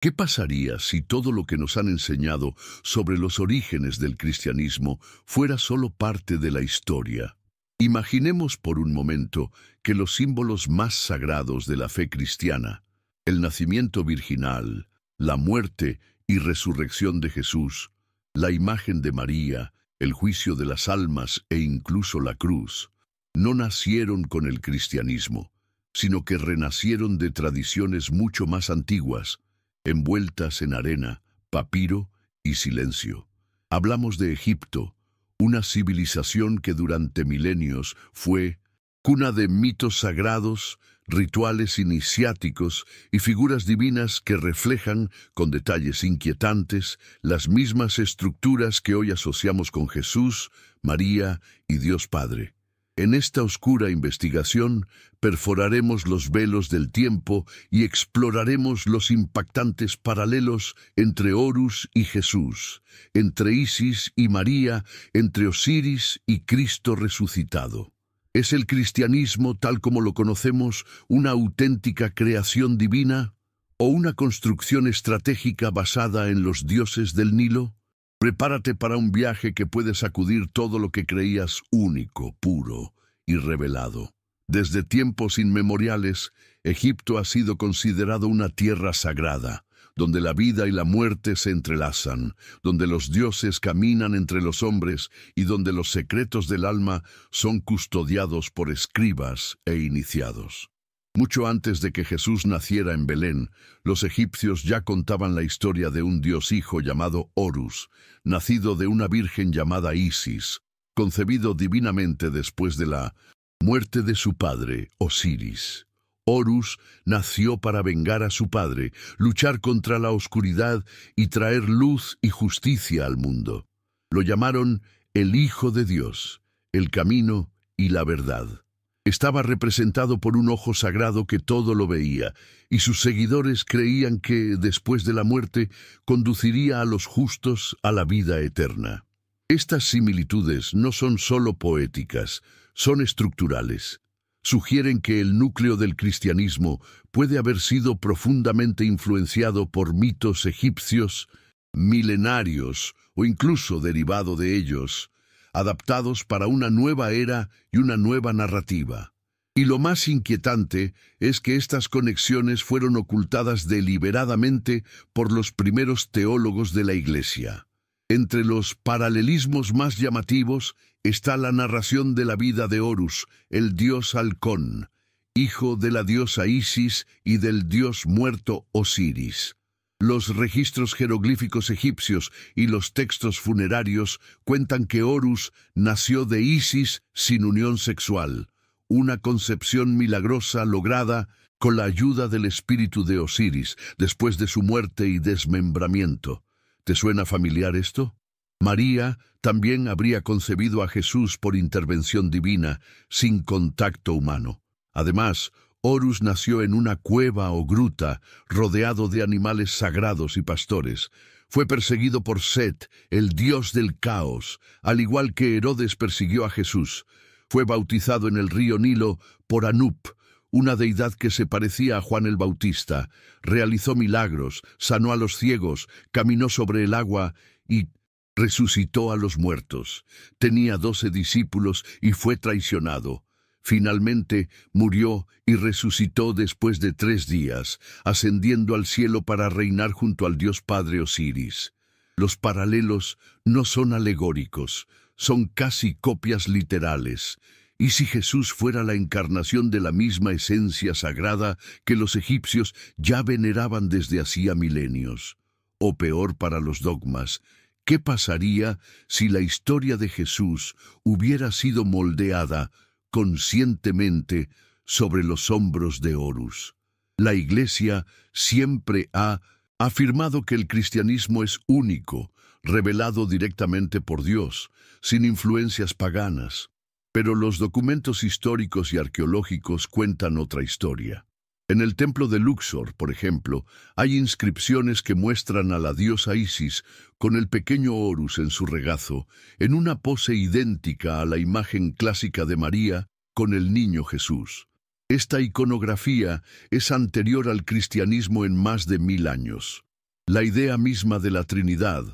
¿Qué pasaría si todo lo que nos han enseñado sobre los orígenes del cristianismo fuera solo parte de la historia? Imaginemos por un momento que los símbolos más sagrados de la fe cristiana, el nacimiento virginal, la muerte y resurrección de Jesús, la imagen de María, el juicio de las almas e incluso la cruz, no nacieron con el cristianismo, sino que renacieron de tradiciones mucho más antiguas, envueltas en arena, papiro y silencio. Hablamos de Egipto, una civilización que durante milenios fue cuna de mitos sagrados, rituales iniciáticos y figuras divinas que reflejan, con detalles inquietantes, las mismas estructuras que hoy asociamos con Jesús, María y Dios Padre. En esta oscura investigación, perforaremos los velos del tiempo y exploraremos los impactantes paralelos entre Horus y Jesús, entre Isis y María, entre Osiris y Cristo resucitado. ¿Es el cristianismo, tal como lo conocemos, una auténtica creación divina o una construcción estratégica basada en los dioses del Nilo? Prepárate para un viaje que puede sacudir todo lo que creías único, puro y revelado. Desde tiempos inmemoriales, Egipto ha sido considerado una tierra sagrada, donde la vida y la muerte se entrelazan, donde los dioses caminan entre los hombres y donde los secretos del alma son custodiados por escribas e iniciados. Mucho antes de que Jesús naciera en Belén, los egipcios ya contaban la historia de un dios hijo llamado Horus, nacido de una virgen llamada Isis, concebido divinamente después de la muerte de su padre, Osiris. Horus nació para vengar a su padre, luchar contra la oscuridad y traer luz y justicia al mundo. Lo llamaron el Hijo de Dios, el camino y la verdad. Estaba representado por un ojo sagrado que todo lo veía, y sus seguidores creían que, después de la muerte, conduciría a los justos a la vida eterna. Estas similitudes no son solo poéticas, son estructurales. Sugieren que el núcleo del cristianismo puede haber sido profundamente influenciado por mitos egipcios, milenarios o incluso derivado de ellos, adaptados para una nueva era y una nueva narrativa. Y lo más inquietante es que estas conexiones fueron ocultadas deliberadamente por los primeros teólogos de la Iglesia. Entre los paralelismos más llamativos está la narración de la vida de Horus, el dios halcón, hijo de la diosa Isis y del dios muerto Osiris. Los registros jeroglíficos egipcios y los textos funerarios cuentan que Horus nació de Isis sin unión sexual, una concepción milagrosa lograda con la ayuda del espíritu de Osiris después de su muerte y desmembramiento. ¿Te suena familiar esto? María también habría concebido a Jesús por intervención divina, sin contacto humano. Además, Horus nació en una cueva o gruta, rodeado de animales sagrados y pastores. Fue perseguido por Set, el dios del caos, al igual que Herodes persiguió a Jesús. Fue bautizado en el río Nilo por Anup, una deidad que se parecía a Juan el Bautista. Realizó milagros, sanó a los ciegos, caminó sobre el agua y resucitó a los muertos. Tenía 12 discípulos y fue traicionado. Finalmente murió y resucitó después de 3 días, ascendiendo al cielo para reinar junto al Dios Padre Osiris. Los paralelos no son alegóricos, son casi copias literales. ¿Y si Jesús fuera la encarnación de la misma esencia sagrada que los egipcios ya veneraban desde hacía milenios? O peor para los dogmas, ¿qué pasaría si la historia de Jesús hubiera sido moldeada conscientemente sobre los hombros de Horus? La Iglesia siempre ha afirmado que el cristianismo es único, revelado directamente por Dios, sin influencias paganas. Pero los documentos históricos y arqueológicos cuentan otra historia. En el templo de Luxor, por ejemplo, hay inscripciones que muestran a la diosa Isis con el pequeño Horus en su regazo, en una pose idéntica a la imagen clásica de María con el niño Jesús. Esta iconografía es anterior al cristianismo en más de 1000 años. La idea misma de la Trinidad,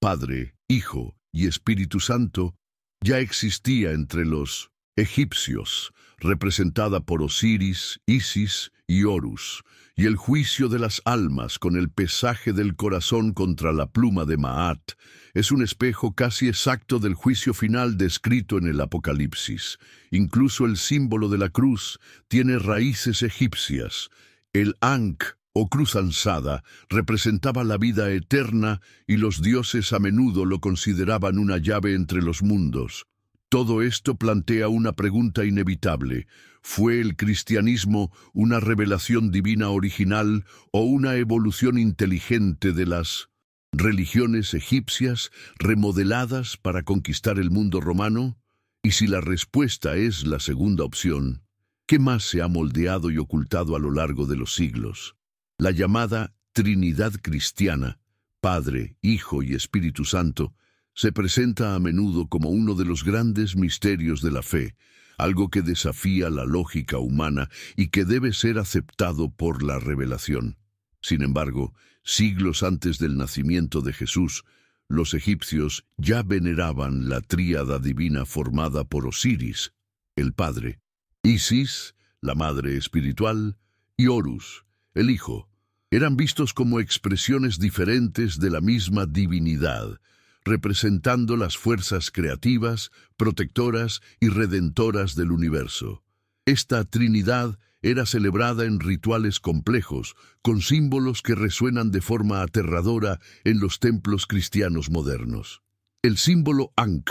Padre, Hijo y Espíritu Santo, ya existía entre los egipcios, representada por Osiris, Isis y Horus, y el juicio de las almas con el pesaje del corazón contra la pluma de Maat es un espejo casi exacto del juicio final descrito en el Apocalipsis. Incluso el símbolo de la cruz tiene raíces egipcias. El Ankh, o cruz alzada, representaba la vida eterna y los dioses a menudo lo consideraban una llave entre los mundos. Todo esto plantea una pregunta inevitable. ¿Fue el cristianismo una revelación divina original o una evolución inteligente de las religiones egipcias remodeladas para conquistar el mundo romano? Y si la respuesta es la segunda opción, ¿qué más se ha moldeado y ocultado a lo largo de los siglos? La llamada Trinidad cristiana, Padre, Hijo y Espíritu Santo, se presenta a menudo como uno de los grandes misterios de la fe, algo que desafía la lógica humana y que debe ser aceptado por la revelación. Sin embargo, siglos antes del nacimiento de Jesús, los egipcios ya veneraban la tríada divina formada por Osiris, el Padre, Isis, la Madre espiritual, y Horus, el Hijo. Eran vistos como expresiones diferentes de la misma divinidad, representando las fuerzas creativas, protectoras y redentoras del universo. Esta Trinidad era celebrada en rituales complejos, con símbolos que resuenan de forma aterradora en los templos cristianos modernos. El símbolo Ankh,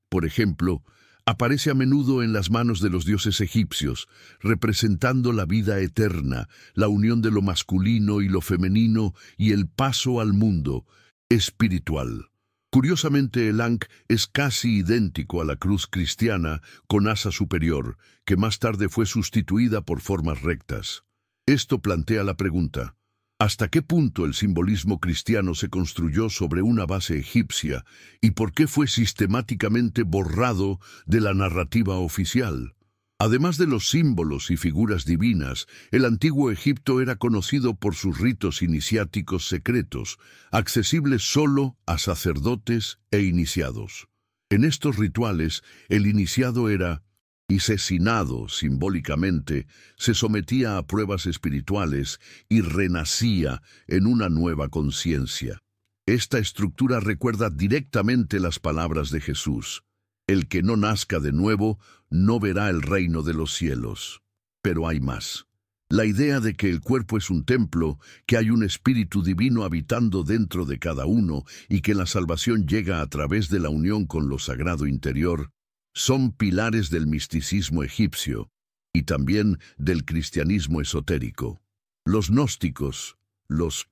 por ejemplo, aparece a menudo en las manos de los dioses egipcios, representando la vida eterna, la unión de lo masculino y lo femenino y el paso al mundo espiritual. Curiosamente, el Ankh es casi idéntico a la cruz cristiana con asa superior, que más tarde fue sustituida por formas rectas. Esto plantea la pregunta: ¿hasta qué punto el simbolismo cristiano se construyó sobre una base egipcia y por qué fue sistemáticamente borrado de la narrativa oficial? Además de los símbolos y figuras divinas, el antiguo Egipto era conocido por sus ritos iniciáticos secretos, accesibles solo a sacerdotes e iniciados. En estos rituales, el iniciado era asesinado simbólicamente, se sometía a pruebas espirituales y renacía en una nueva conciencia. Esta estructura recuerda directamente las palabras de Jesús: el que no nazca de nuevo no verá el reino de los cielos. Pero hay más. La idea de que el cuerpo es un templo, que hay un espíritu divino habitando dentro de cada uno y que la salvación llega a través de la unión con lo sagrado interior, son pilares del misticismo egipcio y también del cristianismo esotérico. Los gnósticos, los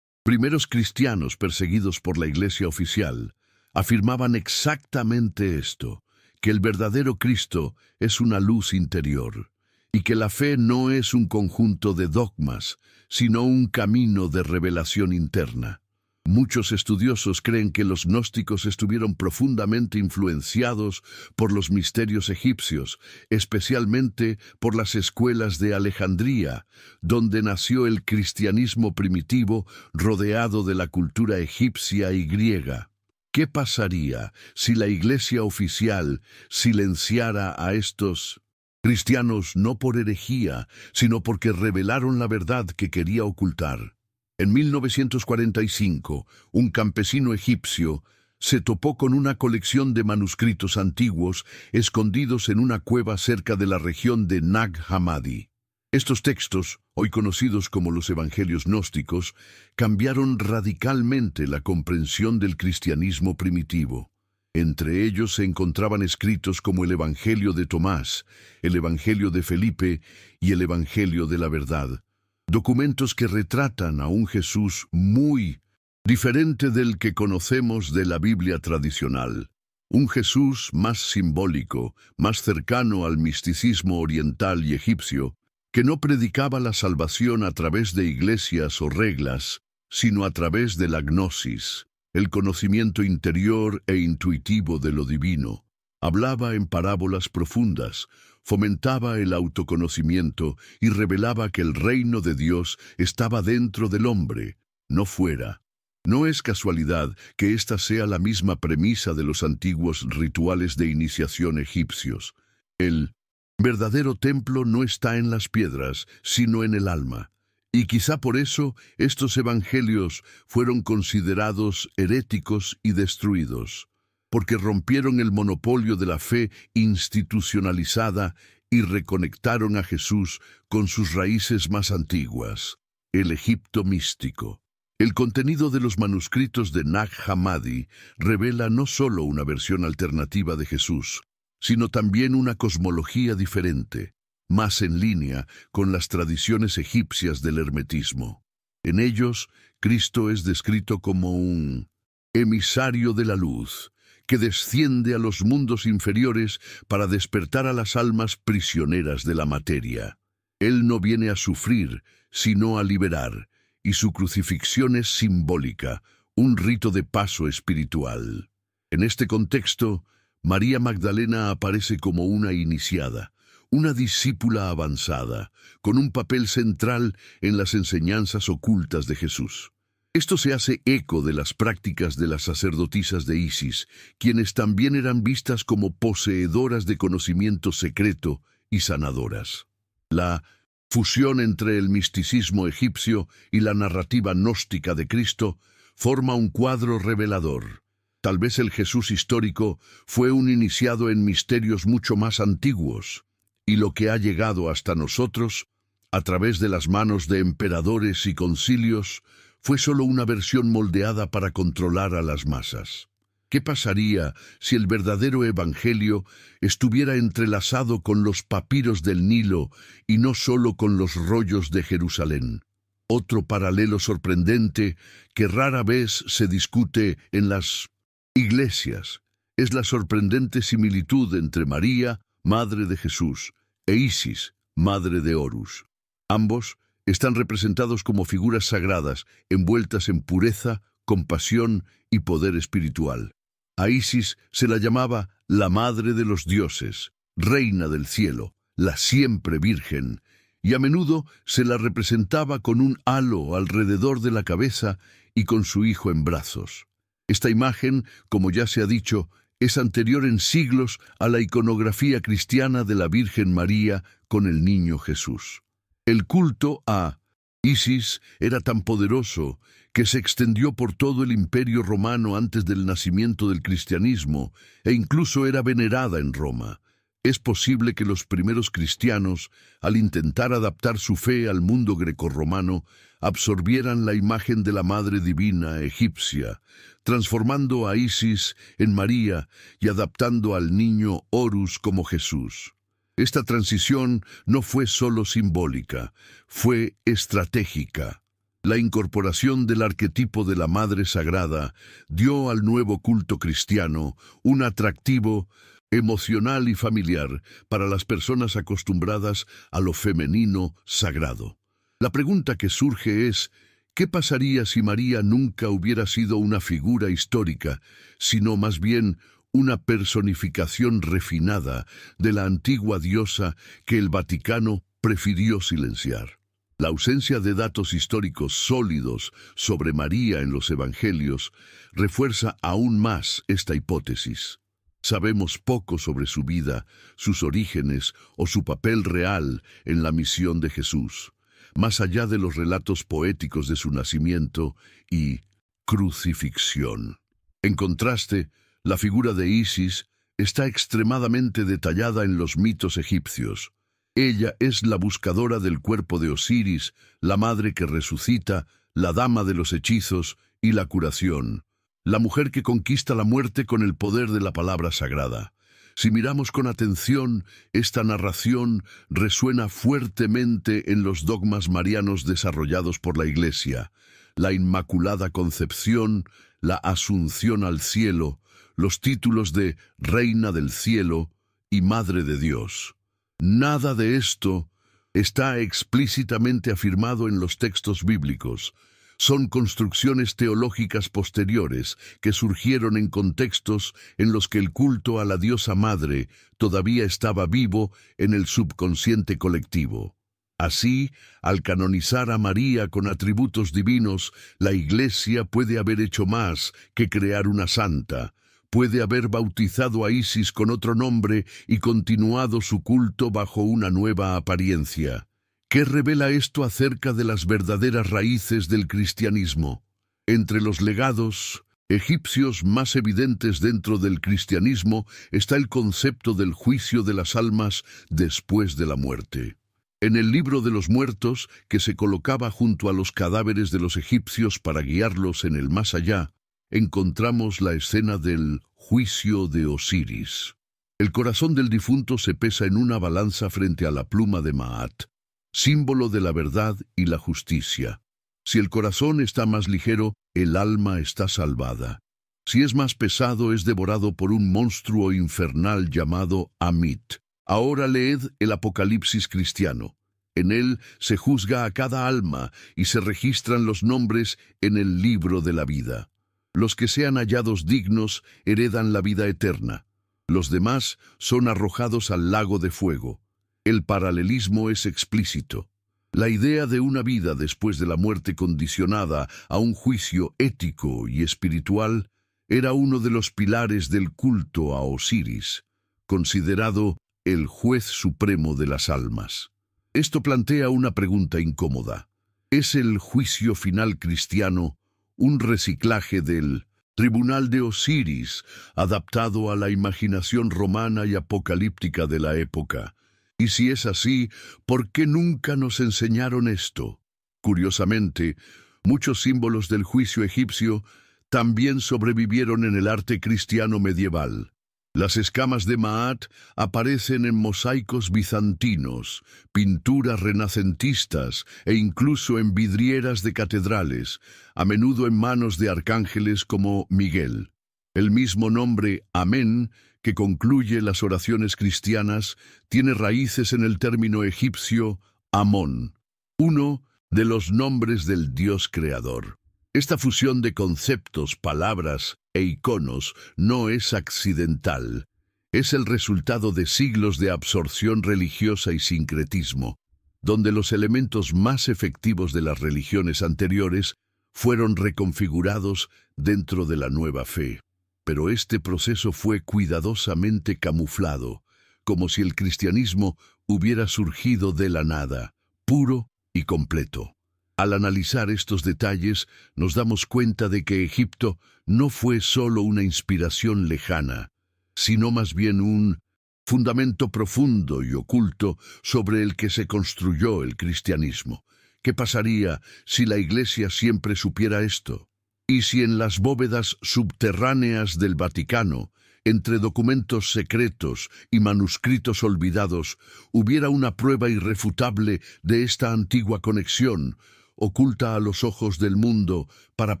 primeros cristianos perseguidos por la Iglesia oficial, afirmaban exactamente esto, que el verdadero Cristo es una luz interior, y que la fe no es un conjunto de dogmas, sino un camino de revelación interna. Muchos estudiosos creen que los gnósticos estuvieron profundamente influenciados por los misterios egipcios, especialmente por las escuelas de Alejandría, donde nació el cristianismo primitivo rodeado de la cultura egipcia y griega. ¿Qué pasaría si la Iglesia oficial silenciara a estos cristianos no por herejía, sino porque revelaron la verdad que quería ocultar? En 1945, un campesino egipcio se topó con una colección de manuscritos antiguos escondidos en una cueva cerca de la región de Nag Hammadi. Estos textos, hoy conocidos como los Evangelios gnósticos, cambiaron radicalmente la comprensión del cristianismo primitivo. Entre ellos se encontraban escritos como el Evangelio de Tomás, el Evangelio de Felipe y el Evangelio de la Verdad, documentos que retratan a un Jesús muy diferente del que conocemos de la Biblia tradicional. Un Jesús más simbólico, más cercano al misticismo oriental y egipcio, que no predicaba la salvación a través de iglesias o reglas, sino a través de la gnosis, el conocimiento interior e intuitivo de lo divino. Hablaba en parábolas profundas, fomentaba el autoconocimiento y revelaba que el reino de Dios estaba dentro del hombre, no fuera. No es casualidad que esta sea la misma premisa de los antiguos rituales de iniciación egipcios. El verdadero templo no está en las piedras, sino en el alma. Y quizá por eso estos evangelios fueron considerados heréticos y destruidos, porque rompieron el monopolio de la fe institucionalizada y reconectaron a Jesús con sus raíces más antiguas, el Egipto místico. El contenido de los manuscritos de Nag Hammadi revela no solo una versión alternativa de Jesús, sino también una cosmología diferente, más en línea con las tradiciones egipcias del hermetismo. En ellos, Cristo es descrito como un emisario de la luz, que desciende a los mundos inferiores para despertar a las almas prisioneras de la materia. Él no viene a sufrir, sino a liberar, y su crucifixión es simbólica, un rito de paso espiritual. En este contexto, María Magdalena aparece como una iniciada, una discípula avanzada, con un papel central en las enseñanzas ocultas de Jesús. Esto se hace eco de las prácticas de las sacerdotisas de Isis, quienes también eran vistas como poseedoras de conocimiento secreto y sanadoras. La fusión entre el misticismo egipcio y la narrativa gnóstica de Cristo forma un cuadro revelador. Tal vez el Jesús histórico fue un iniciado en misterios mucho más antiguos, y lo que ha llegado hasta nosotros, a través de las manos de emperadores y concilios, fue solo una versión moldeada para controlar a las masas. ¿Qué pasaría si el verdadero evangelio estuviera entrelazado con los papiros del Nilo y no solo con los rollos de Jerusalén? Otro paralelo sorprendente que rara vez se discute en las iglesias es la sorprendente similitud entre María, madre de Jesús, e Isis, madre de Horus. Ambos están representados como figuras sagradas envueltas en pureza, compasión y poder espiritual. A Isis se la llamaba la madre de los dioses, reina del cielo, la siempre virgen, y a menudo se la representaba con un halo alrededor de la cabeza y con su hijo en brazos. Esta imagen, como ya se ha dicho, es anterior en siglos a la iconografía cristiana de la Virgen María con el niño Jesús. El culto a Isis era tan poderoso que se extendió por todo el Imperio Romano antes del nacimiento del cristianismo e incluso era venerada en Roma. Es posible que los primeros cristianos, al intentar adaptar su fe al mundo grecorromano, absorbieran la imagen de la Madre Divina egipcia, transformando a Isis en María y adaptando al niño Horus como Jesús. Esta transición no fue solo simbólica, fue estratégica. La incorporación del arquetipo de la Madre Sagrada dio al nuevo culto cristiano un atractivo emocional y familiar para las personas acostumbradas a lo femenino sagrado. La pregunta que surge es, ¿qué pasaría si María nunca hubiera sido una figura histórica, sino más bien una personificación refinada de la antigua diosa que el Vaticano prefirió silenciar? La ausencia de datos históricos sólidos sobre María en los Evangelios refuerza aún más esta hipótesis. Sabemos poco sobre su vida, sus orígenes o su papel real en la misión de Jesús, más allá de los relatos poéticos de su nacimiento y crucifixión. En contraste, la figura de Isis está extremadamente detallada en los mitos egipcios. Ella es la buscadora del cuerpo de Osiris, la madre que resucita, la dama de los hechizos y la curación, la mujer que conquista la muerte con el poder de la palabra sagrada. Si miramos con atención, esta narración resuena fuertemente en los dogmas marianos desarrollados por la Iglesia: la Inmaculada Concepción, la Asunción al Cielo, los títulos de Reina del Cielo y Madre de Dios. Nada de esto está explícitamente afirmado en los textos bíblicos. Son construcciones teológicas posteriores que surgieron en contextos en los que el culto a la diosa madre todavía estaba vivo en el subconsciente colectivo. Así, al canonizar a María con atributos divinos, la Iglesia puede haber hecho más que crear una santa. Puede haber bautizado a Isis con otro nombre y continuado su culto bajo una nueva apariencia. ¿Qué revela esto acerca de las verdaderas raíces del cristianismo? Entre los legados egipcios más evidentes dentro del cristianismo está el concepto del juicio de las almas después de la muerte. En el libro de los muertos, que se colocaba junto a los cadáveres de los egipcios para guiarlos en el más allá, encontramos la escena del juicio de Osiris. El corazón del difunto se pesa en una balanza frente a la pluma de Maat, símbolo de la verdad y la justicia. Si el corazón está más ligero, el alma está salvada. Si es más pesado, es devorado por un monstruo infernal llamado Amit. Ahora leed el Apocalipsis cristiano. En él se juzga a cada alma y se registran los nombres en el libro de la vida. Los que sean hallados dignos heredan la vida eterna. Los demás son arrojados al lago de fuego. El paralelismo es explícito. La idea de una vida después de la muerte condicionada a un juicio ético y espiritual era uno de los pilares del culto a Osiris, considerado el juez supremo de las almas. Esto plantea una pregunta incómoda. ¿Es el juicio final cristiano un reciclaje del tribunal de Osiris, adaptado a la imaginación romana y apocalíptica de la época? Y si es así, ¿por qué nunca nos enseñaron esto? Curiosamente, muchos símbolos del juicio egipcio también sobrevivieron en el arte cristiano medieval. Las escamas de Maat aparecen en mosaicos bizantinos, pinturas renacentistas e incluso en vidrieras de catedrales, a menudo en manos de arcángeles como Miguel. El mismo nombre, Amén, que concluye las oraciones cristianas, tiene raíces en el término egipcio Amón, uno de los nombres del Dios creador. Esta fusión de conceptos, palabras e iconos no es accidental. Es el resultado de siglos de absorción religiosa y sincretismo, donde los elementos más efectivos de las religiones anteriores fueron reconfigurados dentro de la nueva fe. Pero este proceso fue cuidadosamente camuflado, como si el cristianismo hubiera surgido de la nada, puro y completo. Al analizar estos detalles, nos damos cuenta de que Egipto no fue solo una inspiración lejana, sino más bien un fundamento profundo y oculto sobre el que se construyó el cristianismo. ¿Qué pasaría si la Iglesia siempre supiera esto? ¿Y si en las bóvedas subterráneas del Vaticano, entre documentos secretos y manuscritos olvidados, hubiera una prueba irrefutable de esta antigua conexión, oculta a los ojos del mundo para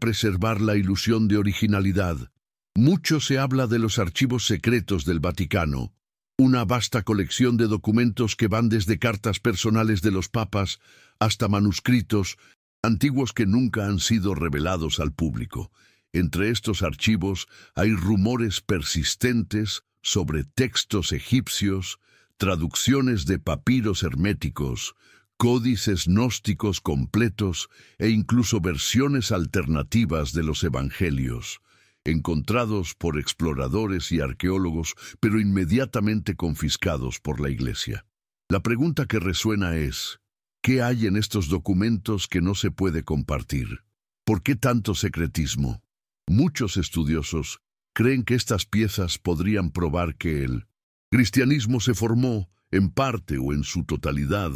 preservar la ilusión de originalidad? Mucho se habla de los archivos secretos del Vaticano, una vasta colección de documentos que van desde cartas personales de los papas hasta manuscritos antiguos que nunca han sido revelados al público. Entre estos archivos hay rumores persistentes sobre textos egipcios, traducciones de papiros herméticos, códices gnósticos completos e incluso versiones alternativas de los evangelios, encontrados por exploradores y arqueólogos, pero inmediatamente confiscados por la Iglesia. La pregunta que resuena es, ¿qué hay en estos documentos que no se puede compartir? ¿Por qué tanto secretismo? Muchos estudiosos creen que estas piezas podrían probar que el cristianismo se formó, en parte o en su totalidad,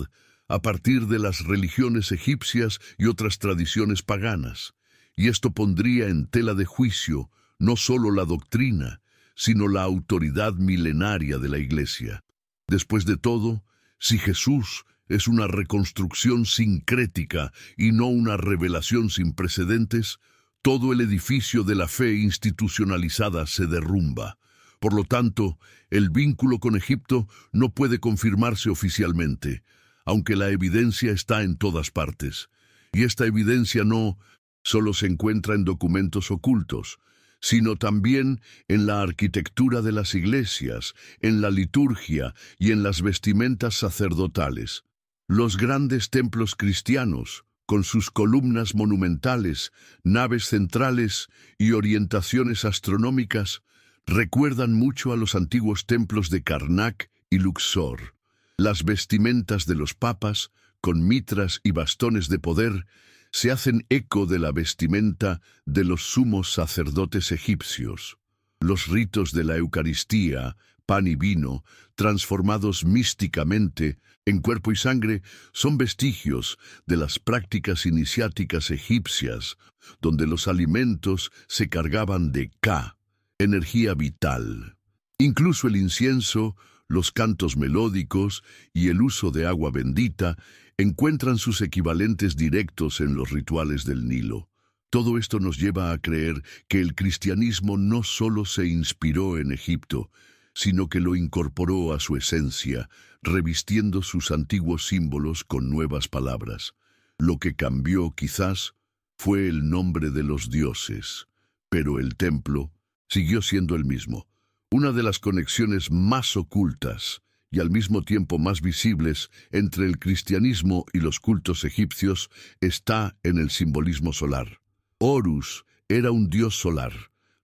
a partir de las religiones egipcias y otras tradiciones paganas, y esto pondría en tela de juicio no solo la doctrina, sino la autoridad milenaria de la Iglesia. Después de todo, si Jesús es una reconstrucción sincrética y no una revelación sin precedentes, todo el edificio de la fe institucionalizada se derrumba. Por lo tanto, el vínculo con Egipto no puede confirmarse oficialmente, aunque la evidencia está en todas partes. Y esta evidencia no solo se encuentra en documentos ocultos, sino también en la arquitectura de las iglesias, en la liturgia y en las vestimentas sacerdotales. Los grandes templos cristianos, con sus columnas monumentales, naves centrales y orientaciones astronómicas, recuerdan mucho a los antiguos templos de Karnak y Luxor. Las vestimentas de los papas, con mitras y bastones de poder, se hacen eco de la vestimenta de los sumos sacerdotes egipcios. Los ritos de la Eucaristía, pan y vino, transformados místicamente en cuerpo y sangre, son vestigios de las prácticas iniciáticas egipcias, donde los alimentos se cargaban de Ka, energía vital. Incluso el incienso, los cantos melódicos y el uso de agua bendita encuentran sus equivalentes directos en los rituales del Nilo. Todo esto nos lleva a creer que el cristianismo no solo se inspiró en Egipto, sino que lo incorporó a su esencia, revistiendo sus antiguos símbolos con nuevas palabras. Lo que cambió, quizás, fue el nombre de los dioses, pero el templo siguió siendo el mismo. Una de las conexiones más ocultas y al mismo tiempo más visibles entre el cristianismo y los cultos egipcios está en el simbolismo solar. Horus era un dios solar,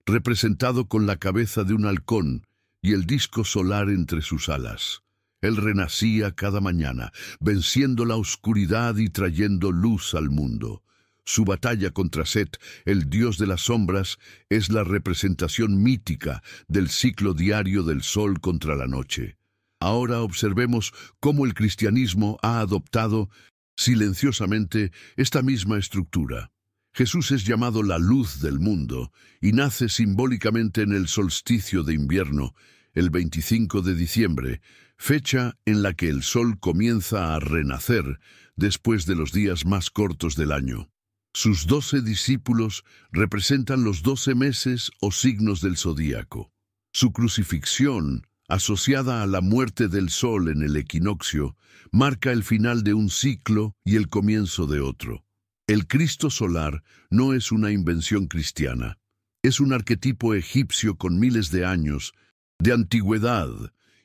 representado con la cabeza de un halcón y el disco solar entre sus alas. Él renacía cada mañana, venciendo la oscuridad y trayendo luz al mundo. Su batalla contra Set, el dios de las sombras, es la representación mítica del ciclo diario del sol contra la noche. Ahora observemos cómo el cristianismo ha adoptado silenciosamente esta misma estructura. Jesús es llamado la luz del mundo y nace simbólicamente en el solsticio de invierno, el 25 de diciembre, fecha en la que el sol comienza a renacer después de los días más cortos del año. Sus 12 discípulos representan los 12 meses o signos del zodíaco. Su crucifixión, asociada a la muerte del sol en el equinoccio, marca el final de un ciclo y el comienzo de otro. El Cristo solar no es una invención cristiana. Es un arquetipo egipcio con miles de años de antigüedad,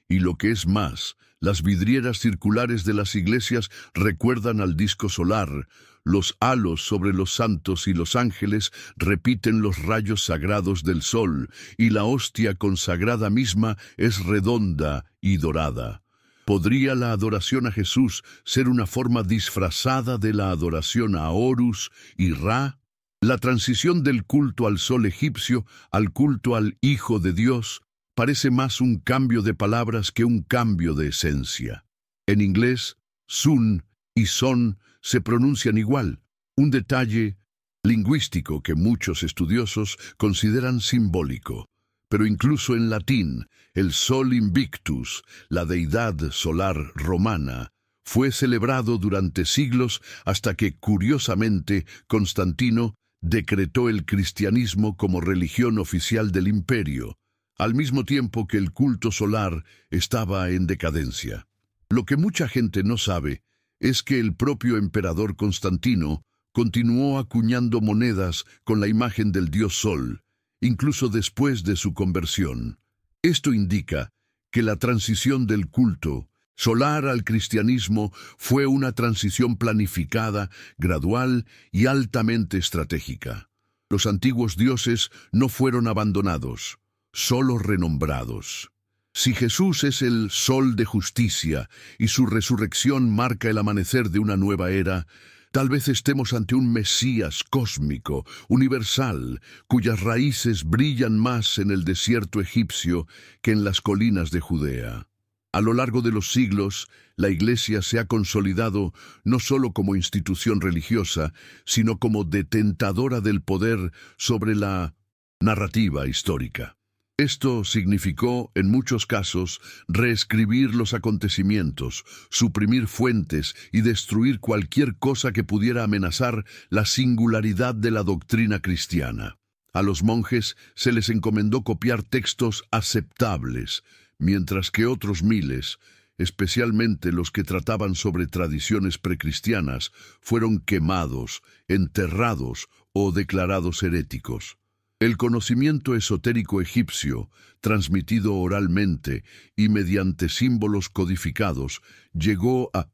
y lo que es más, las vidrieras circulares de las iglesias recuerdan al disco solar. Los halos sobre los santos y los ángeles repiten los rayos sagrados del sol, y la hostia consagrada misma es redonda y dorada. ¿Podría la adoración a Jesús ser una forma disfrazada de la adoración a Horus y Ra? La transición del culto al sol egipcio al culto al Hijo de Dios parece más un cambio de palabras que un cambio de esencia. En inglés, sun y son se pronuncian igual, un detalle lingüístico que muchos estudiosos consideran simbólico. Pero incluso en latín, el Sol Invictus, la deidad solar romana, fue celebrado durante siglos hasta que, curiosamente, Constantino decretó el cristianismo como religión oficial del imperio, al mismo tiempo que el culto solar estaba en decadencia. Lo que mucha gente no sabe es que el propio emperador Constantino continuó acuñando monedas con la imagen del dios Sol, incluso después de su conversión. Esto indica que la transición del culto solar al cristianismo fue una transición planificada, gradual y altamente estratégica. Los antiguos dioses no fueron abandonados, solo renombrados. Si Jesús es el sol de justicia y su resurrección marca el amanecer de una nueva era, tal vez estemos ante un Mesías cósmico, universal, cuyas raíces brillan más en el desierto egipcio que en las colinas de Judea. A lo largo de los siglos, la Iglesia se ha consolidado no solo como institución religiosa, sino como detentadora del poder sobre la narrativa histórica. Esto significó, en muchos casos, reescribir los acontecimientos, suprimir fuentes y destruir cualquier cosa que pudiera amenazar la singularidad de la doctrina cristiana. A los monjes se les encomendó copiar textos aceptables, mientras que otros miles, especialmente los que trataban sobre tradiciones precristianas, fueron quemados, enterrados o declarados heréticos. El conocimiento esotérico egipcio, transmitido oralmente y mediante símbolos codificados, llegó a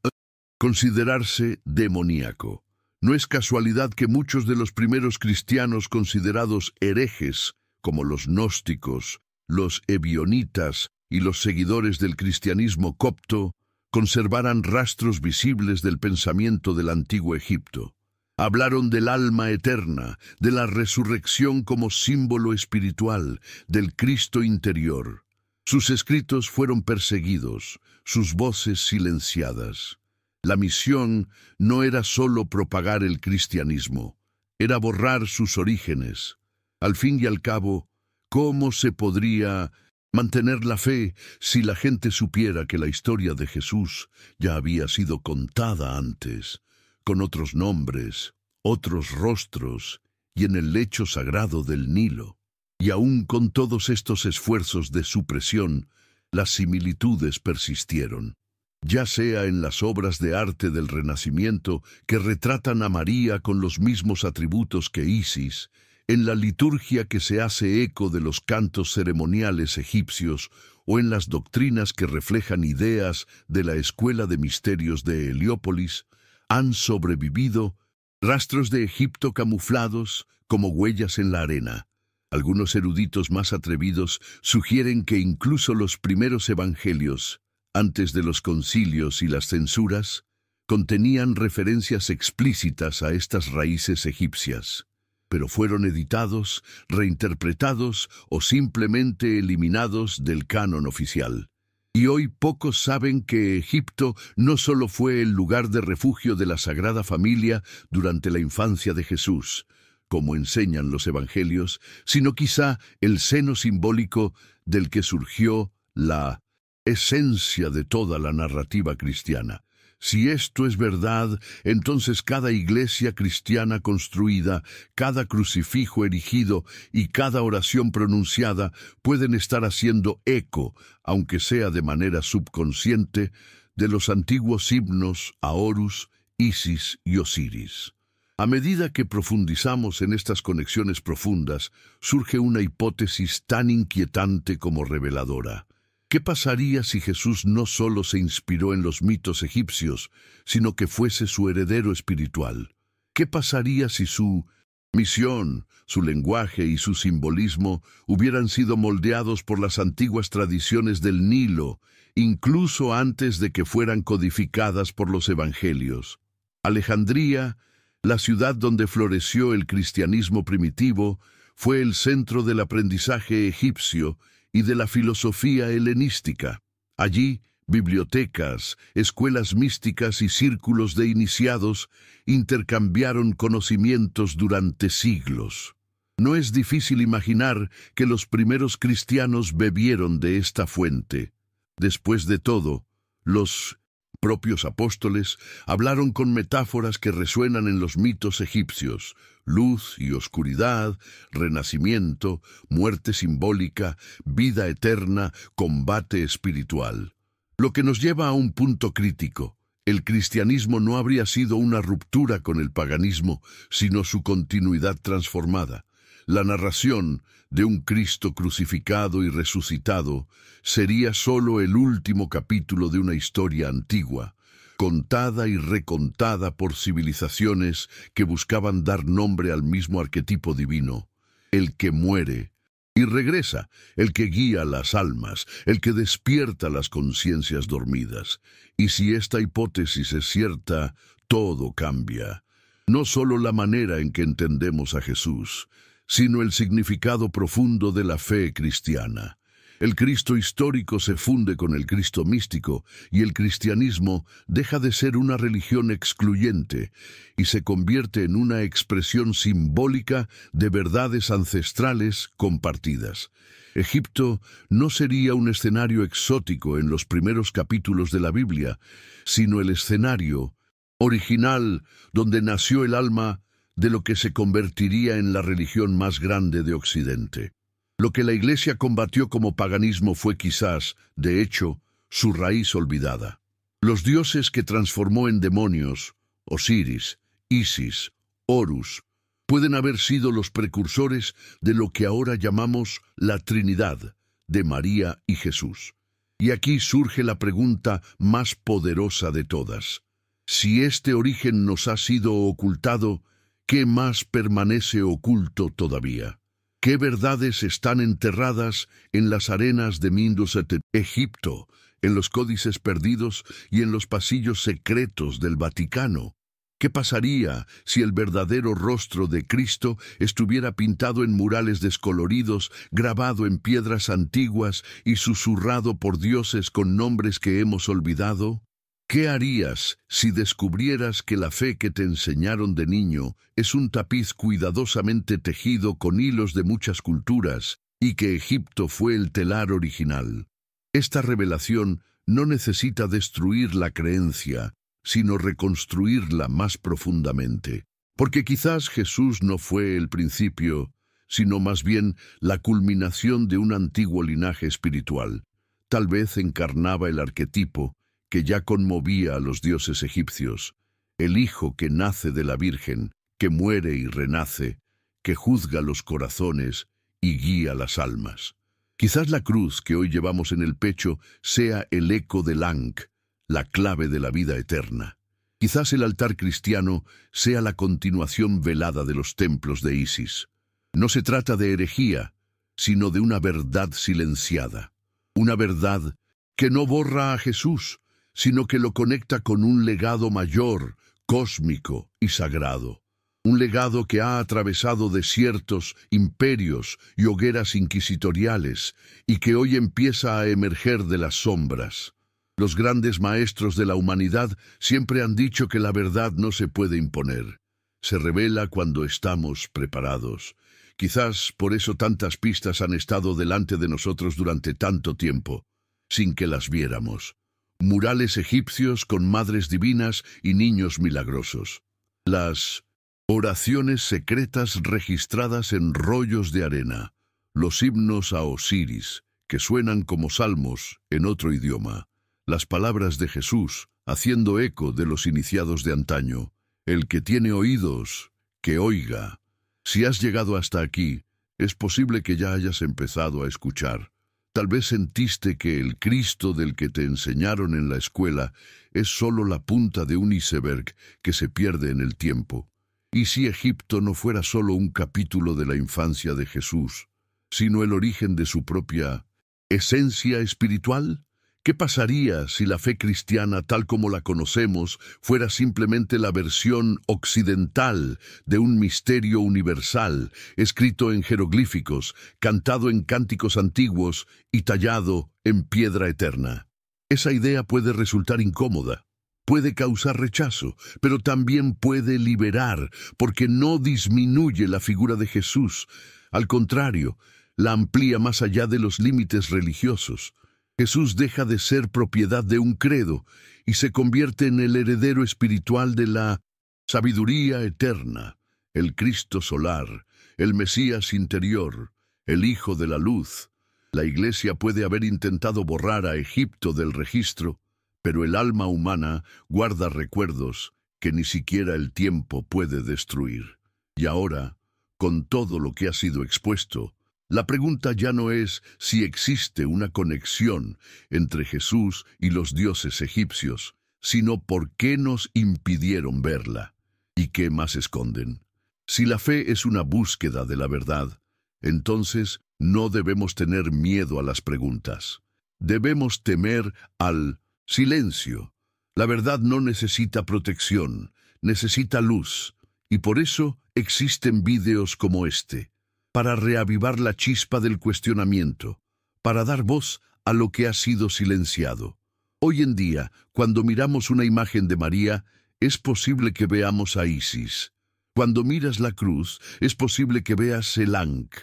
Considerarse demoníaco. No es casualidad que muchos de los primeros cristianos considerados herejes, como los gnósticos, los ebionitas y los seguidores del cristianismo copto, conservaran rastros visibles del pensamiento del antiguo Egipto. Hablaron del alma eterna, de la resurrección como símbolo espiritual, del Cristo interior. Sus escritos fueron perseguidos, sus voces silenciadas. La misión no era solo propagar el cristianismo, era borrar sus orígenes. Al fin y al cabo, ¿cómo se podría mantener la fe si la gente supiera que la historia de Jesús ya había sido contada antes, con otros nombres, otros rostros y en el lecho sagrado del Nilo? Y aún con todos estos esfuerzos de supresión, las similitudes persistieron, ya sea en las obras de arte del Renacimiento que retratan a María con los mismos atributos que Isis, en la liturgia que se hace eco de los cantos ceremoniales egipcios o en las doctrinas que reflejan ideas de la escuela de misterios de Heliópolis, han sobrevivido rastros de Egipto camuflados como huellas en la arena. Algunos eruditos más atrevidos sugieren que incluso los primeros evangelios, antes de los concilios y las censuras, contenían referencias explícitas a estas raíces egipcias, pero fueron editados, reinterpretados o simplemente eliminados del canon oficial. Y hoy pocos saben que Egipto no solo fue el lugar de refugio de la Sagrada Familia durante la infancia de Jesús, como enseñan los evangelios, sino quizá el seno simbólico del que surgió la esencia de toda la narrativa cristiana. Si esto es verdad, entonces cada iglesia cristiana construida, cada crucifijo erigido y cada oración pronunciada pueden estar haciendo eco, aunque sea de manera subconsciente, de los antiguos himnos a Horus, Isis y Osiris. A medida que profundizamos en estas conexiones profundas, surge una hipótesis tan inquietante como reveladora. ¿Qué pasaría si Jesús no solo se inspiró en los mitos egipcios, sino que fuese su heredero espiritual? ¿Qué pasaría si su misión, su lenguaje y su simbolismo hubieran sido moldeados por las antiguas tradiciones del Nilo, incluso antes de que fueran codificadas por los evangelios? Alejandría, la ciudad donde floreció el cristianismo primitivo, fue el centro del aprendizaje egipcio y de la filosofía helenística. Allí, bibliotecas, escuelas místicas y círculos de iniciados intercambiaron conocimientos durante siglos. No es difícil imaginar que los primeros cristianos bebieron de esta fuente. Después de todo, los propios apóstoles hablaron con metáforas que resuenan en los mitos egipcios: luz y oscuridad, renacimiento, muerte simbólica, vida eterna, combate espiritual. Lo que nos lleva a un punto crítico. El cristianismo no habría sido una ruptura con el paganismo, sino su continuidad transformada. La narración de un Cristo crucificado y resucitado sería solo el último capítulo de una historia antigua, contada y recontada por civilizaciones que buscaban dar nombre al mismo arquetipo divino: el que muere y regresa, el que guía las almas, el que despierta las conciencias dormidas. Y si esta hipótesis es cierta, todo cambia. No solo la manera en que entendemos a Jesús, sino el significado profundo de la fe cristiana. El Cristo histórico se funde con el Cristo místico, y el cristianismo deja de ser una religión excluyente y se convierte en una expresión simbólica de verdades ancestrales compartidas. Egipto no sería un escenario exótico en los primeros capítulos de la Biblia, sino el escenario original donde nació el alma de lo que se convertiría en la religión más grande de Occidente. Lo que la Iglesia combatió como paganismo fue quizás, de hecho, su raíz olvidada. Los dioses que transformó en demonios, Osiris, Isis, Horus, pueden haber sido los precursores de lo que ahora llamamos la Trinidad, de María y Jesús. Y aquí surge la pregunta más poderosa de todas. Si este origen nos ha sido ocultado, ¿qué más permanece oculto todavía? ¿Qué verdades están enterradas en las arenas de Minduset, Egipto, en los códices perdidos y en los pasillos secretos del Vaticano? ¿Qué pasaría si el verdadero rostro de Cristo estuviera pintado en murales descoloridos, grabado en piedras antiguas y susurrado por dioses con nombres que hemos olvidado? ¿Qué harías si descubrieras que la fe que te enseñaron de niño es un tapiz cuidadosamente tejido con hilos de muchas culturas y que Egipto fue el telar original? Esta revelación no necesita destruir la creencia, sino reconstruirla más profundamente. Porque quizás Jesús no fue el principio, sino más bien la culminación de un antiguo linaje espiritual. Tal vez encarnaba el arquetipo que ya conmovía a los dioses egipcios, el hijo que nace de la Virgen, que muere y renace, que juzga los corazones y guía las almas. Quizás la cruz que hoy llevamos en el pecho sea el eco del Ankh, la clave de la vida eterna. Quizás el altar cristiano sea la continuación velada de los templos de Isis. No se trata de herejía, sino de una verdad silenciada. Una verdad que no borra a Jesús, sino que lo conecta con un legado mayor, cósmico y sagrado. Un legado que ha atravesado desiertos, imperios y hogueras inquisitoriales, y que hoy empieza a emerger de las sombras. Los grandes maestros de la humanidad siempre han dicho que la verdad no se puede imponer. Se revela cuando estamos preparados. Quizás por eso tantas pistas han estado delante de nosotros durante tanto tiempo, sin que las viéramos. Murales egipcios con madres divinas y niños milagrosos. Las oraciones secretas registradas en rollos de arena. Los himnos a Osiris, que suenan como salmos en otro idioma. Las palabras de Jesús, haciendo eco de los iniciados de antaño. El que tiene oídos, que oiga. Si has llegado hasta aquí, es posible que ya hayas empezado a escuchar. Tal vez sentiste que el Cristo del que te enseñaron en la escuela es solo la punta de un iceberg que se pierde en el tiempo. ¿Y si Egipto no fuera solo un capítulo de la infancia de Jesús, sino el origen de su propia esencia espiritual? ¿Qué pasaría si la fe cristiana, tal como la conocemos, fuera simplemente la versión occidental de un misterio universal, escrito en jeroglíficos, cantado en cánticos antiguos y tallado en piedra eterna? Esa idea puede resultar incómoda, puede causar rechazo, pero también puede liberar, porque no disminuye la figura de Jesús. Al contrario, la amplía más allá de los límites religiosos. Jesús deja de ser propiedad de un credo y se convierte en el heredero espiritual de la sabiduría eterna, el Cristo solar, el Mesías interior, el Hijo de la Luz. La Iglesia puede haber intentado borrar a Egipto del registro, pero el alma humana guarda recuerdos que ni siquiera el tiempo puede destruir. Y ahora, con todo lo que ha sido expuesto, la pregunta ya no es si existe una conexión entre Jesús y los dioses egipcios, sino por qué nos impidieron verla y qué más esconden. Si la fe es una búsqueda de la verdad, entonces no debemos tener miedo a las preguntas. Debemos temer al silencio. La verdad no necesita protección, necesita luz, y por eso existen vídeos como este, para reavivar la chispa del cuestionamiento, para dar voz a lo que ha sido silenciado. Hoy en día, cuando miramos una imagen de María, es posible que veamos a Isis. Cuando miras la cruz, es posible que veas el Ankh.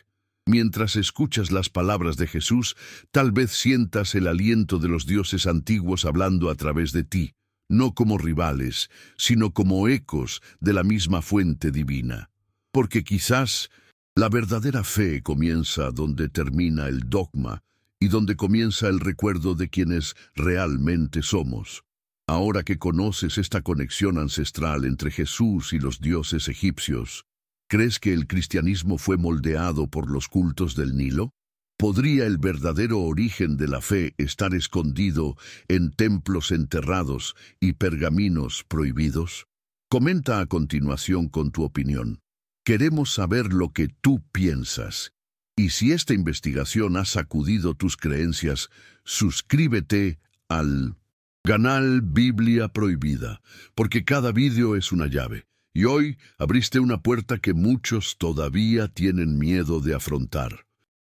Mientras escuchas las palabras de Jesús, tal vez sientas el aliento de los dioses antiguos hablando a través de ti, no como rivales, sino como ecos de la misma fuente divina. Porque quizás la verdadera fe comienza donde termina el dogma y donde comienza el recuerdo de quienes realmente somos. Ahora que conoces esta conexión ancestral entre Jesús y los dioses egipcios, ¿crees que el cristianismo fue moldeado por los cultos del Nilo? ¿Podría el verdadero origen de la fe estar escondido en templos enterrados y pergaminos prohibidos? Comenta a continuación con tu opinión. Queremos saber lo que tú piensas. Y si esta investigación ha sacudido tus creencias, suscríbete al canal Biblia Prohibida, porque cada vídeo es una llave. Y hoy abriste una puerta que muchos todavía tienen miedo de afrontar.